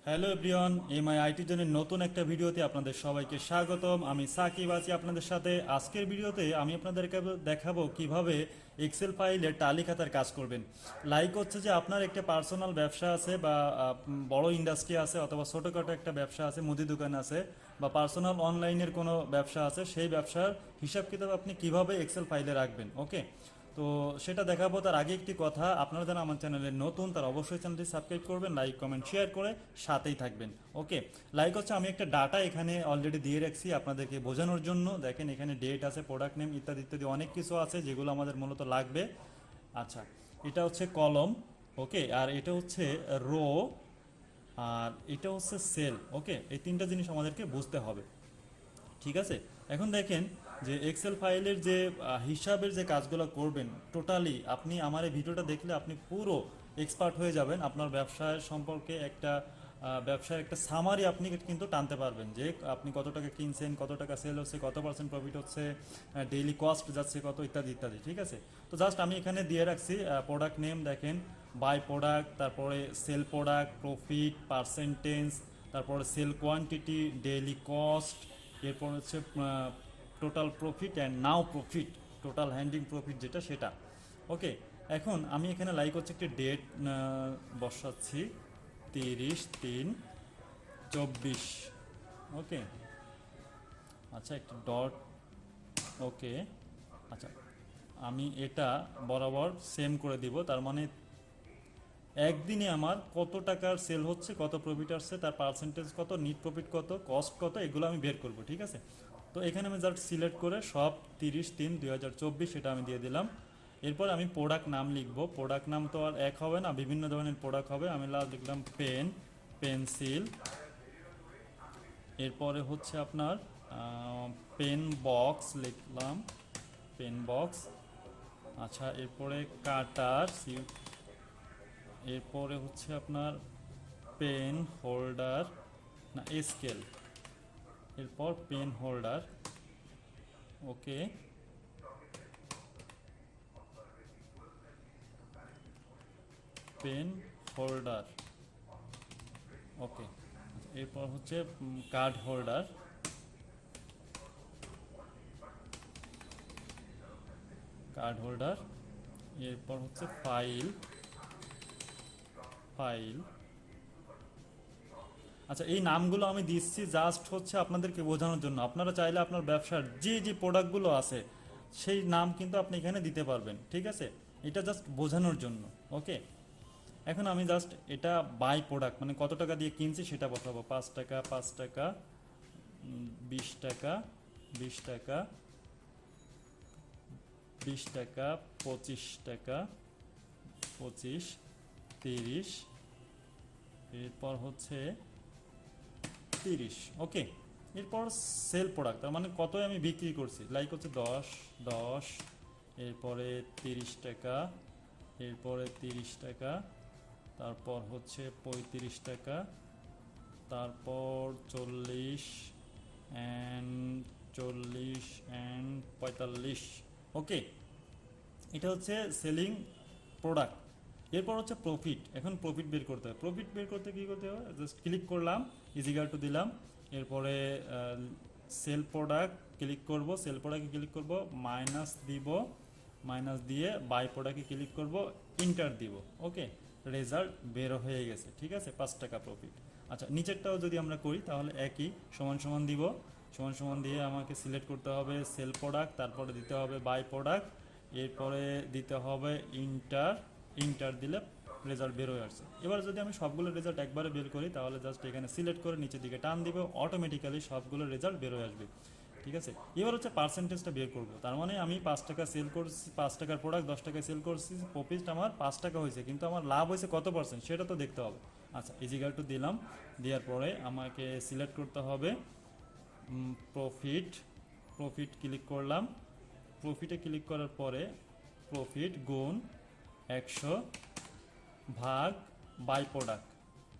Hello everyone, MI আইটির জন্য নতুন একটা ভিডিওতে আপনাদের সবাইকে স্বাগতম। আমি সাকিব আছি আপনাদের সাথে। আজকের ভিডিওতে আমি আপনাদেরকে দেখাবো কিভাবে এক্সেল ফাইলে টালি খাতার কাজ করবেন। লাইক হচ্ছে যে আপনার একটা পার্সোনাল ব্যবসা আছে বা বড় ইন্ডাস্ট্রি আছে অথবা ছোটোখাটো একটা ব্যবসা আছে, মুদি দোকান আছে বা পার্সোনাল অনলাইনের কোনো ব্যবসা আছে, সেই ব্যবসার হিসাব কিতাব আপনি কিভাবে এক্সেল ফাইলে রাখবেন। ওকে, তো সেটা দেখাবো। তার আগে একটি কথা, আপনারা যারা আমার চ্যানেলে নতুন তারা অবশ্যই চ্যানেলটি সাবস্ক্রাইব করবেন, লাইক কমেন্ট শেয়ার করে সাথেই থাকবেন। ওকে, লাইক হচ্ছে আমি একটা ডাটা এখানে অলরেডি দিয়ে রাখছি আপনাদেরকে বোঝানোর জন্য। দেখেন এখানে ডেট আছে, প্রোডাক্ট নেম ইত্যাদি ইত্যাদি অনেক কিছু আছে যেগুলো আমাদের মূলত লাগবে। আচ্ছা, এটা হচ্ছে কলম। ওকে, আর এটা হচ্ছে রো, আর এটা হচ্ছে সেল। ওকে, এই তিনটা জিনিস আমাদেরকে বুঝতে হবে। ঠিক আছে, এখন দেখেন যে এক্সেল ফাইলের যে হিসাবের যে কাজগুলো করবেন, টোটালি আপনি আমার এই ভিডিওটা দেখলে আপনি পুরো এক্সপার্ট হয়ে যাবেন। আপনার ব্যবসার সম্পর্কে একটা ব্যবসার একটা সামারি আপনি কিন্তু টানতে পারবেন, যে আপনি কত টাকা কিনছেন, কত টাকা সেল হচ্ছে, কত পার্সেন্ট প্রফিট হচ্ছে, ডেইলি কস্ট যাচ্ছে কত, ইত্যাদি ইত্যাদি। ঠিক আছে, তো জাস্ট আমি এখানে দিয়ে রাখছি প্রোডাক্ট নেম, দেখেন বাই প্রোডাক্ট, তারপরে সেল প্রোডাক্ট, প্রফিট পার্সেন্টেজ, তারপরে সেল কোয়ান্টিটি, ডেইলি কস্ট, এরপর হচ্ছে total profit and now profit, total হ্যান্ডিং profit যেটা সেটা। ওকে, এখন আমি এখানে লাইক হচ্ছে একটি ডেট বসাচ্ছি, 30/3/24। ওকে, আচ্ছা একটি ডট। ওকে, আচ্ছা আমি এটা বরাবর সেম করে দিব। তার মানে একদিনে আমার কত টাকার সেল হচ্ছে, কত প্রফিট আসছে, তার পার্সেন্টেজ কত, নিট প্রফিট কত, কস্ট কত, এগুলো আমি বের করব। ঠিক আছে, তো এখানে আমি জাস্ট সিলেক্ট করে সব 30/3/2024 সেটা আমি দিয়ে দিলাম। এরপর আমি প্রোডাক্ট নাম লিখব। প্রোডাক্ট নাম তো আর এক হবে না, বিভিন্ন ধরনের প্রোডাক্ট হবে। আমি লাস্ট লিখলাম পেন, পেন্সিল, এরপরে হচ্ছে আপনার পেন বক্স লিখলাম, পেন বক্স। আচ্ছা, এরপরে কাটার, এরপরে হচ্ছে আপনার পেন হোল্ডার, না স্কেল, এরপর পেন হোল্ডার। ওকে, পেন হোল্ডার। ওকে, এরপর হচ্ছে কার্ড হোল্ডার, কার্ড হোল্ডার। এরপর হচ্ছে ফাইল, ফাইল। আচ্ছা, এই নামগুলো আমি দিচ্ছি জাস্ট হচ্ছে আপনাদেরকে বোঝানোর জন্য। আপনারা চাইলে আপনার ব্যবসার যে যে প্রোডাক্টগুলো আছে সেই নাম কিন্তু আপনি এখানে দিতে পারবেন। ঠিক আছে, এটা জাস্ট বোঝানোর জন্য। ওকে, এখন আমি জাস্ট এটা বাই প্রোডাক্ট মানে কত টাকা দিয়ে কিনছি সেটা বসাবো। 5 টাকা, 5 টাকা, 20 টাকা, 20 টাকা, 20 টাকা, 25 টাকা, 25, 30, এরপর হচ্ছে 30। ওকে, এরপর সেল প্রোডাক্ট, তার মানে কত আমি বিক্রি করছি, লাইক হচ্ছে 10, 10, এরপরে 30 টাকা, এরপরে 30 টাকা, তারপর হচ্ছে 35 টাকা, তারপর 40 অ্যান্ড 40 অ্যান্ড 45। ওকে, এটা হচ্ছে সেলিং প্রোডাক্ট। এরপর হচ্ছে প্রফিট। এখন প্রফিট বের করতে হবে। প্রফিট বের করতে কী করতে হবে, জাস্ট ক্লিক করলাম, ইজিক্যাল টু দিলাম, এরপরে সেল প্রোডাক্ট ক্লিক করব, সেল প্রোডাক্টে ক্লিক করব, মাইনাস দিব, মাইনাস দিয়ে বাই প্রোডাক্টে ক্লিক করব, ইন্টার দিব। ওকে, রেজাল্ট বের হয়ে গেছে। ঠিক আছে, 5 টাকা প্রফিট। আচ্ছা, নিচেরটাও যদি আমরা করি তাহলে একই, সমান সমান দিব, সমান সমান দিয়ে আমাকে সিলেক্ট করতে হবে সেল প্রোডাক্ট, তারপরে দিতে হবে বাই প্রোডাক্ট, এরপরে দিতে হবে ইন্টার, ইন্টার দিলে রেজাল্ট বের হয়ে আসছে। এবার যদি আমি সবগুলো রেজাল্ট একবারে বের করি তাহলে জাস্ট এখানে সিলেক্ট করে নিচের দিকে টান দিব, অটোমেটিক্যালি সবগুলো রেজাল্ট বের হয়ে আসবে। ঠিক আছে, এবার হচ্ছে পার্সেন্টেজটা বের করব। তার মানে আমি 5 টাকা সেল করছি, 5 টাকার প্রোডাক্ট 10 টাকায় সেল করছি, প্রফিট আমার 5 টাকা হয়েছে, কিন্তু আমার লাভ হয়েছে কত পার্সেন্ট সেটা তো দেখতে হবে। আচ্ছা, ইজিক্যাল টু দিলাম, দেওয়ার পরে আমাকে সিলেক্ট করতে হবে প্রফিট, প্রফিট ক্লিক করলাম, প্রফিটে ক্লিক করার পরে প্রফিট গুণ 100 ভাগ বাই প্রোডাক্ট।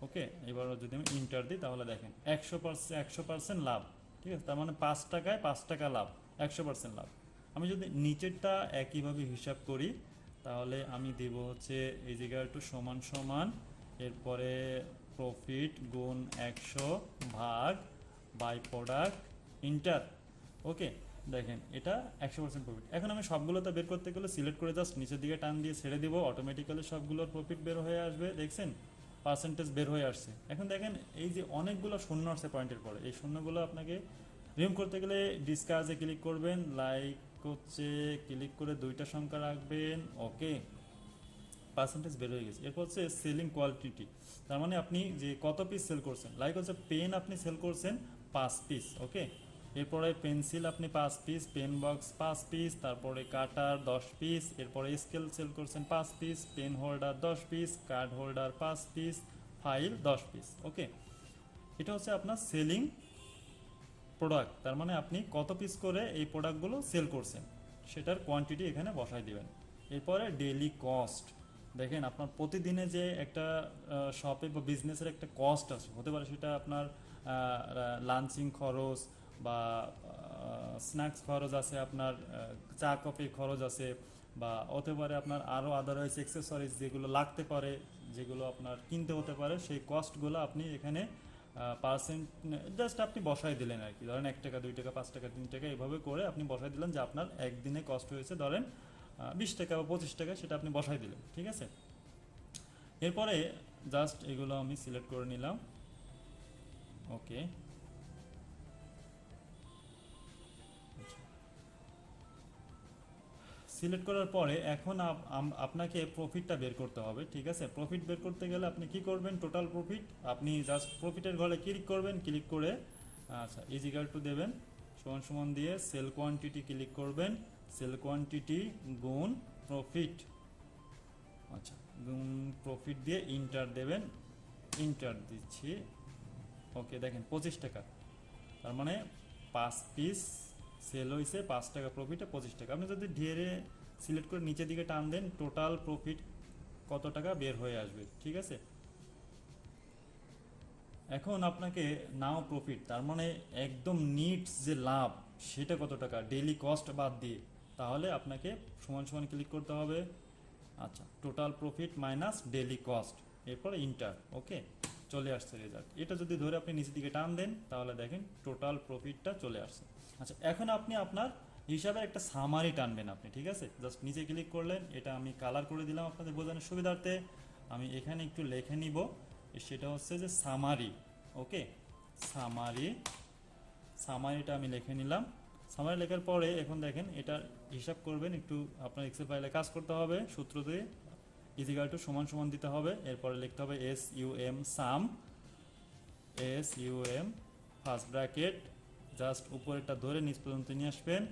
ওকে, এবার যদি আমি ইন্টার দিই তাহলে দেখেন 100% লাভ। ঠিক আছে, তার মানে 5 টাকায় 5 টাকা লাভ, 100% লাভ। আমি যদি নিচেরটা একইভাবে হিসাব করি তাহলে আমি দেব হচ্ছে এই জায়গায় একটু সমান সমান, এরপরে প্রফিট গুণ 100 ভাগ বাই প্রোডাক্ট ইন্টার। ওকে, দেখেন এটা 100% প্রফিট। এখন আমি সবগুলোতে বের করতে গেলে সিলেক্ট করে জাস্ট নিচের দিকে টান দিয়ে ছেড়ে দিব, অটোমেটিক্যালি সবগুলোর প্রফিট বের হয়ে আসবে। দেখছেন পার্সেন্টেজ বের হয়ে আসছে। এখন দেখেন এই যে অনেকগুলো শূন্য আসছে পয়েন্টের পরে, এই শূন্যগুলো আপনাকে রিমুভ করতে গেলে ডিসকার্জে ক্লিক করবেন, লাইক হচ্ছে ক্লিক করে দুইটা সংখ্যা রাখবেন। ওকে, পার্সেন্টেজ বের হয়ে গেছে। এরপর হচ্ছে সেলিং কোয়ালিটি, তার মানে আপনি যে কত পিস সেল করছেন। লাইক হচ্ছে পেন আপনি সেল করছেন 5 পিস। ওকে, এরপরে পেন্সিল আপনি 5 পিস, পেন বক্স 5 পিস, তারপরে কাটার 10 পিস, এরপরে স্কেল সেল করছেন 5 piece, pen holder 10 piece, card holder 5 piece, file 10 piece. Okay, এটা হচ্ছে আপনার সেলিং প্রোডাক্ট, তার মানে আপনি কত পিস করে এই প্রোডাক্টগুলো সেল করছেন সেটার কোয়ান্টিটি এখানে বসাই দিবেন। এরপরে ডেইলি কস্ট, দেখেন আপনার প্রতিদিনে যে একটা শপে বা বিজনেসের একটা কস্ট আছে, হতে পারে সেটা আপনার লাঞ্চিং খরচ বা স্ন্যাক্স খরচ আছে, আপনার চা কফির খরচ আছে, বা হতে পারে আপনার আরও আদারওয়াইজ অ্যাক্সেসরিজ যেগুলো লাগতে পারে, যেগুলো আপনার কিনতে হতে পারে, সেই কস্টগুলো আপনি এখানে পার্সেন্ট জাস্ট আপনি বসাই দিলেন আর কি। ধরেন 1 টাকা 2 টাকা 5 টাকা 3 টাকা এভাবে করে আপনি বসাই দিলেন যে আপনার একদিনে কস্ট হয়েছে ধরেন 20 টাকা বা 25 টাকা, সেটা আপনি বসাই দিলেন। ঠিক আছে, এরপরে জাস্ট এগুলো আমি সিলেক্ট করে নিলাম। ওকে, সিলেক্ট করার পরে এখন আপনাকে প্রফিটটা বের করতে হবে। ঠিক আছে, প্রফিট বের করতে গেলে আপনি কি করবেন, টোটাল প্রফিট আপনি জাস্ট প্রফিটের ঘরে ক্লিক করবেন, ক্লিক করে আচ্ছা ইজিক্যাল টু দেবেন, সমান সমান দিয়ে সেল কোয়ান্টিটি ক্লিক করবেন, সেল কোয়ান্টিটি গুণ প্রফিট, আচ্ছা গুণ প্রফিট দিয়ে ইন্টার দেবেন, ইন্টার দিচ্ছি। ওকে, দেখেন 25 টাকা, তার মানে 5 পিস সেল হয়েছে 5 টাকা প্রফিটে 25 টাকা। আপনি যদি ঢেরে সিলেক্ট করে নিচের দিকে টান দেন, টোটাল প্রফিট কত টাকা বের হয়ে আসবে। ঠিক আছে, এখন আপনাকে নাও প্রফিট, তার মানে একদম নিটস যে লাভ সেটা কত টাকা ডেইলি কস্ট বাদ দিয়ে, তাহলে আপনাকে সমান সমান ক্লিক করতে হবে। আচ্ছা, total profit minus daily cost, এরপরে ইন্টার। ওকে, চলে আসছে রেজাল্ট। এটা যদি ধরে আপনি নিচের দিকে টান দেন, তাহলে দেখেন টোটাল প্রফিটটা চলে আসছে। আচ্ছা, এখন আপনি আপনার হিসাবে একটা সামারি টানবেন আপনি। ঠিক আছে, জাস্ট নিচে ক্লিক করলেন, এটা আমি কালার করে দিলাম আপনাদের বোঝানোর সুবিধার্থে। আমি এখানে একটু লিখে নিব, সেটা হচ্ছে যে সামারি। ওকে, সামারি, সামারিটা আমি লিখে নিলাম। সামারি লেখার পরে এখন দেখেন এটা হিসাব করবেন, একটু আপনার এক্সেল ফাইলে কাজ করতে হবে, সূত্র দিয়ে ইজিক্যাল টু সমান সমান দিতে হবে, এরপরে লিখতে হবে SUM সাম, SUM ফার্স্ট ব্র্যাকেট জাস্ট উপরেরটা ধরে নিচ পর্যন্ত নিয়ে আসবেন,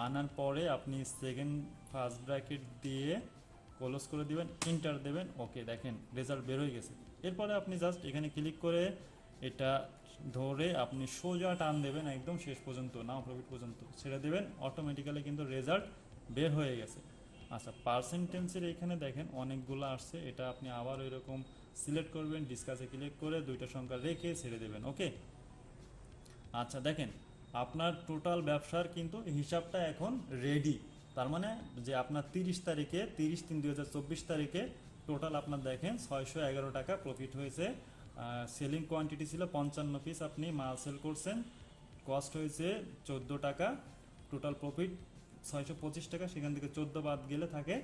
আনার পরে আপনি সেকেন্ড ফার্স্ট ব্র্যাকেট দিয়ে ক্লোজ করে দিবেন, ইন্টার দেবেন। ওকে, দেখেন রেজাল্ট বের হয়ে গেছে। এরপরে আপনি জাস্ট এখানে ক্লিক করে এটা ধরে আপনি সোজা টান দেবেন একদম শেষ পর্যন্ত, নাও প্রফিট পর্যন্ত ছেড়ে দেবেন, অটোমেটিক্যালি কিন্তু রেজাল্ট বের হয়ে গেছে। আচ্ছা, পার্সেন্টেজের এখানে দেখেন অনেকগুলো আসছে, এটা আপনি আবার এরকম সিলেক্ট করবেন, ডিসকাসে ক্লিক করে দুইটা সংখ্যা রেখে ছেড়ে দেবেন। ওকে, আচ্ছা দেখেন আপনার টোটাল ব্যবসার কিন্তু হিসাবটা এখন রেডি। তার মানে যে আপনার 30 তারিখে 30/3/2024 তারিখে টোটাল আপনার দেখেন 611 টাকা প্রফিট হয়েছে। সেলিং কোয়ান্টিটি ছিল 55 পিস, আপনি মাল সেল করছেন, কস্ট হয়েছে 14 টাকা, টোটাল প্রফিট 625 টাকা, সেখান থেকে 14 বাদ গেলে থাকে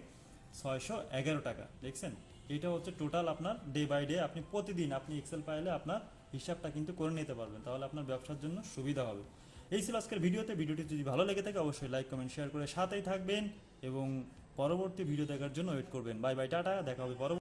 611 টাকা। দেখছেন, এটা হচ্ছে টোটাল আপনার ডে বাই ডে, আপনি প্রতিদিন আপনি এক্সেল ফাইলে আপনার হিসাবটা কিন্তু করে নিতে পারবেন, তাহলে আপনার ব্যবসার জন্য সুবিধা হবে। এই ছিল আজকের ভিডিওতে। ভিডিওটি যদি ভালো লেগে থাকে অবশ্যই লাইক কমেন্ট শেয়ার করে সাথেই থাকবেন এবং পরবর্তী ভিডিও দেখার জন্য ওয়েট করবেন। বাই বাই, টাটা, দেখা হবে পরবর্তী